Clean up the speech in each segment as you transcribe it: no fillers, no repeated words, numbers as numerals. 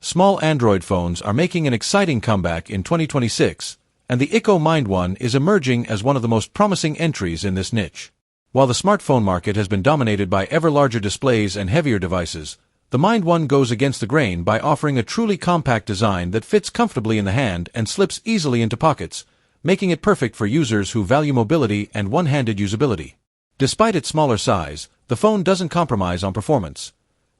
Small Android phones are making an exciting comeback in 2026, and the Ikko Mind One is emerging as one of the most promising entries in this niche. While the smartphone market has been dominated by ever larger displays and heavier devices, the Mind One goes against the grain by offering a truly compact design that fits comfortably in the hand and slips easily into pockets, making it perfect for users who value mobility and one-handed usability. Despite its smaller size, the phone doesn't compromise on performance.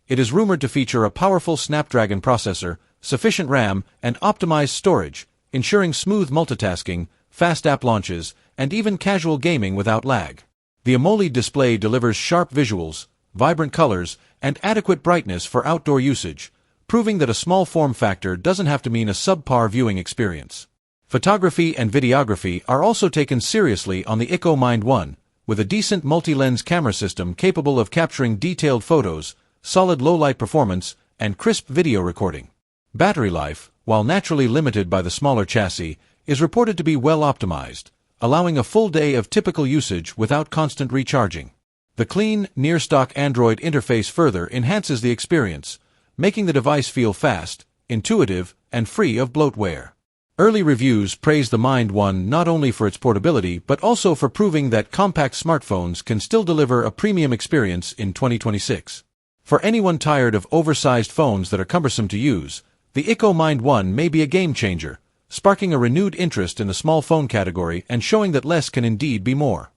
It is rumored to feature a powerful Snapdragon processor, sufficient RAM, and optimized storage, ensuring smooth multitasking, fast app launches, and even casual gaming without lag. The AMOLED display delivers sharp visuals, vibrant colors, and adequate brightness for outdoor usage, proving that a small form factor doesn't have to mean a subpar viewing experience. Photography and videography are also taken seriously on the Ikko Mind One, with a decent multi-lens camera system capable of capturing detailed photos, solid low-light performance, and crisp video recording. Battery life, while naturally limited by the smaller chassis, is reported to be well optimized, allowing a full day of typical usage without constant recharging. The clean, near-stock Android interface further enhances the experience, making the device feel fast, intuitive, and free of bloatware. Early reviews praise the Mind One not only for its portability but also for proving that compact smartphones can still deliver a premium experience in 2026. For anyone tired of oversized phones that are cumbersome to use, the Ikko Mind One may be a game-changer, sparking a renewed interest in the small phone category and showing that less can indeed be more.